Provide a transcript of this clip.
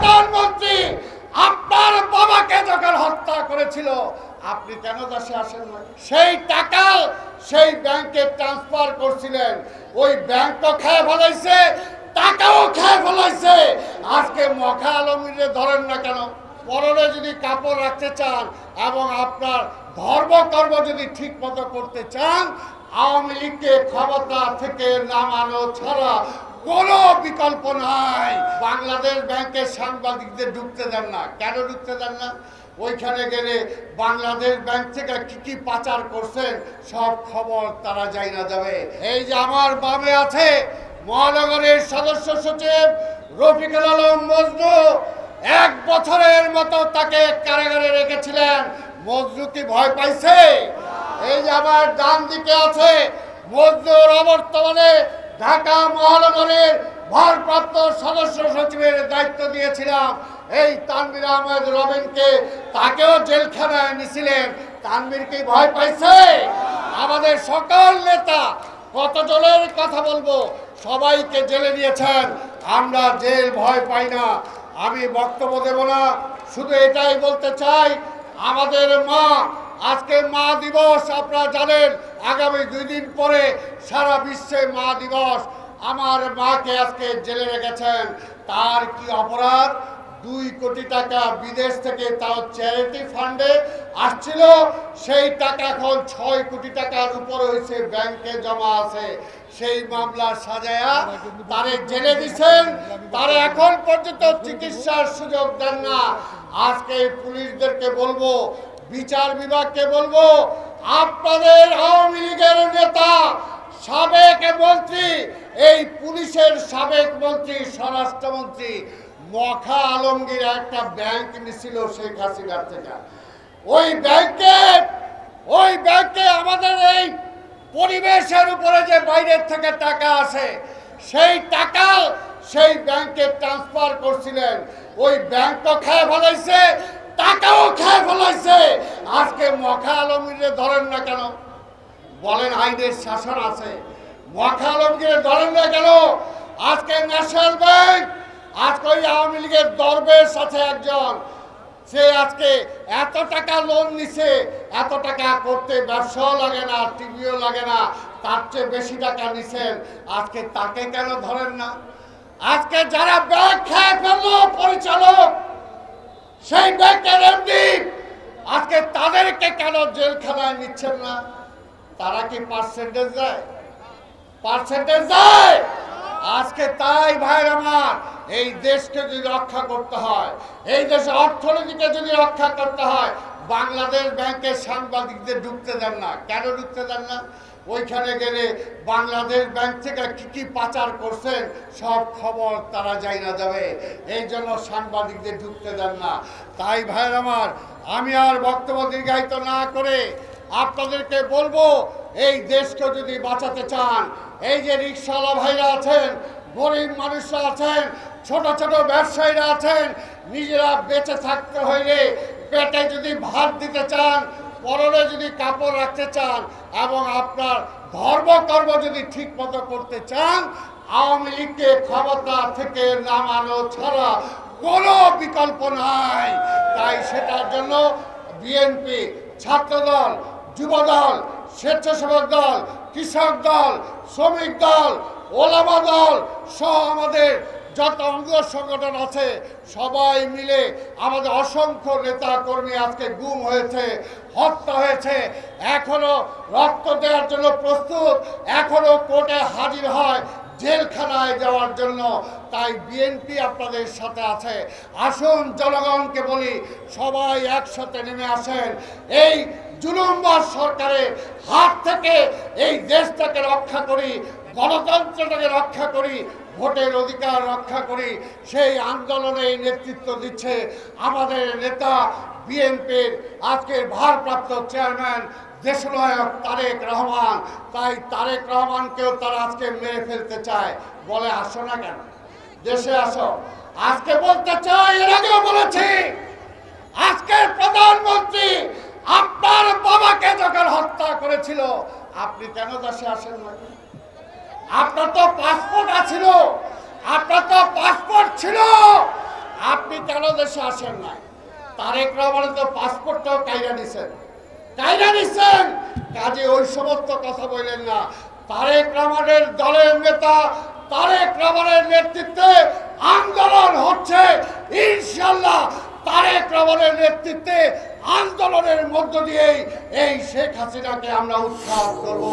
প্রধানমন্ত্রী আপনার বাবাকে যখন হত্যা করেছিল আপনি কেন দেশে আসেন না? সেই টাকা সেই ব্যাংকে ট্রান্সফার করছিলেন, ওই ব্যাংকও খেয়ে ফেলাইছে, টাকাও খেয়ে ফেলাইছে। আজকে মখা আলমগীরে ধরেন না কেন? পরনে যদি কাপড় রাখতে চান এবং আপনার ধর্মকর্ম যদি ঠিক মতো করতে চান, আওয়ামী লীগকে ক্ষমতা থেকে নামানো ছাড়া কোনো বিকল্প নাই। বাংলাদেশ ব্যাংকের সাংবাদিকদের ঢুকতে দেন না। কেন ঢুকতে দেন না? ওইখানে গেলে বাংলাদেশ ব্যাংক থেকে কি কি পাচার করছেন সব খবর তারা জানা যাবে। এই যে আমার বামে আছে মহানগরের সদস্য সচিব রফিকুল আলম মজনু, 1 বছরের মতো তাকে কারাগারে রেখেছিলেন। মজনু কি ভয় পাইছে? এই যে আমার ডান দিকে আছে মজনুর বর্তমানে ঢাকা মহানগরের ভারপ্রাপ্ত সদস্য সচিবের দায়িত্ব দিয়েছিলাম এই তানভীর আহমেদ রবিনকে, তাকেও জেলখানায় নিয়েছিলেন। তানভীর কি ভয় পাইছে? আমাদের সকল নেতা, কতজনের কথা বলবো, সবাইকে জেলে নিয়েছেন। আমরা জেল ভয় পাই না। আমি বক্তব্য দেব না, শুধু এটাই বলতে চাই, আমাদের মা, আজকে মা দিবস, আপনারা জানেন আগামী 2 দিন পরে সারা বিশ্বে মা দিবস। আমার মাকে আজকে জেলে রেখেছেন। তার কি অপরাধ? 2 কোটি টাকা বিদেশ থেকে তাও চ্যারিটি ফান্ডে আসছিল, সেই টাকা এখন 6 কোটি টাকার উপর হয়েছে, ব্যাংকে জমা আছে। সেই মামলা সাজায়া তারে জেলে দিচ্ছেন, তারা এখন পর্যন্ত চিকিৎসার সুযোগ দেন না। আজকে পুলিশদেরকে বলবো, বিচার বিভাগকে বলবো, আপনাদের আওয়ামী লীগের নেতা, সাবেক মন্ত্রী, এই পুলিশের সাবেক মন্ত্রী, স্বরাষ্ট্রমন্ত্রী মখা আলমগীর একটা ব্যাংক নিছিল শেখ হাসিনার থেকে। ওই ব্যাংকে আমাদের এই পরিবেশের উপরে যে বাইরের থেকে টাকা আসে, সেই টাকা সেই ব্যাংকে ট্রান্সফার করছিলেন। ওই ব্যাংকও খেয়ে ফেলাইছে, টাকাও খেয়ে ফেলাইছে। আজকে মখা আলমগীরে ধরেন না কেন? বলেন আইনের শাসন আছে, মখা আলমগীরে ধরেন না কেন? আজকে ন্যাশনাল ব্যাংক, আজকে ওই আওয়ামী লীগের দরবেশ আছে একজন, সে আজকে এত টাকা লোন নিছে, এত টাকা করতে ব্যবসাও লাগে না, টিভিও লাগে না, তার চেয়ে বেশি টাকা নিছেন। আজকে তাকে কেন ধরেন না? আজকে যারা ব্যাংক খেয়ে ফেললো পরিচালক, সেই ব্যাংকের এমডি, আজকে তাদেরকে কেন জেলখানায় নিচ্ছেন না? তারা কি পার্সেন্টেজ দেয়? পার্সেন্টেজ দেয়? আজকে তাই ভাইর আমার, এই দেশকে যদি রক্ষা করতে হয়, এই দেশের অর্থনীতিকে যদি রক্ষা করতে হয়, বাংলাদেশ ব্যাংকের সাংবাদিকদের ঢুকতে দেন না। কেন ঢুকতে দেন না? ওইখানে গেলে বাংলাদেশ ব্যাংক থেকে কি কি পাচার করছেন সব খবর তারা জানা যাবে। এই জন্য সাংবাদিকদের ঢুকতে দেন না। তাই ভাইয়ের আমার, আমি আর বক্তব্য দীর্ঘায়িত না করে আপনাদেরকে বলবো, এই দেশকে যদি বাঁচাতে চান, এই যে রিকশাওয়ালা ভাইরা আছেন, গরিব মানুষরা আছেন, ছোট ছোট ব্যবসায়ীরা আছেন, নিজেরা বেঁচে থাকতে হইলে পেটে যদি ভাত দিতে চান, পরনে যদি কাপড় রাখতে চান এবং আপনার ধর্মকর্ম যদি ঠিক মতো করতে চান, আওয়ামী লীগকে ক্ষমতা থেকে নামানো ছাড়া কোনো বিকল্প নাই। তাই সেটার জন্য বিএনপি, ছাত্রদল, যুবদল, স্বেচ্ছাসেবক দল, কৃষক দল, শ্রমিক দল, ওলামা দল সহ আমাদের যত অঙ্গ সংগঠন আছে, সবাই মিলে আমাদের অসংখ্য নেতা কর্মী আজকে গুম হয়েছে, হত্যা হয়েছে, এখনো রক্ত দেওয়ার জন্য প্রস্তুত, এখনো কোর্টে হাজির হয় জেলখানায় যাওয়ার জন্য। তাই বিএনপি আপনাদের সাথে আছে। আসুন জনগণকে বলি, সবাই একসাথে নেমে আসেন, এই জুলুমবাজ সরকারের হাত থেকে এই দেশটাকে রক্ষা করি, গণতন্ত্রটাকে রক্ষা করি, ভোটের অধিকার রক্ষা করি। সেই আন্দোলনে নেতৃত্ব দিচ্ছে আমাদের নেতা, বিএনপির আজকের ভারপ্রাপ্ত চেয়ারম্যান দেশনায়ক তারেক রহমান। তাই তারেক রহমানকেও তারা আজকে মেরে ফেলতে চায়। বলে আসো না কেন, দেশে আসো। আজকে বলতে চাই, এর আগেও বলেছি, আজকের প্রধানমন্ত্রী আপনার বাবাকে যখন হত্যা করেছিল আপনি কেন দেশে আসেন না? আপনার তো পাসপোর্ট ছিল, আপনার তো পাসপোর্ট ছিল, আপনি আপনি কেন দেশে আসেন নাই? তারেক রহমানের তো পাসপোর্টটাও কাইরা দিচ্ছেন, কাজে ওই সমস্ত কথা বললেন না। তারেক রহমানের দলের নেতা তারেক রহমানের নেতৃত্বে আন্দোলন হচ্ছে, ইনশাআল্লাহ তারেক রহমানের নেতৃত্বে আন্দোলনের মধ্য দিয়েই এই শেখ হাসিনাকে আমরা উৎখাত করব।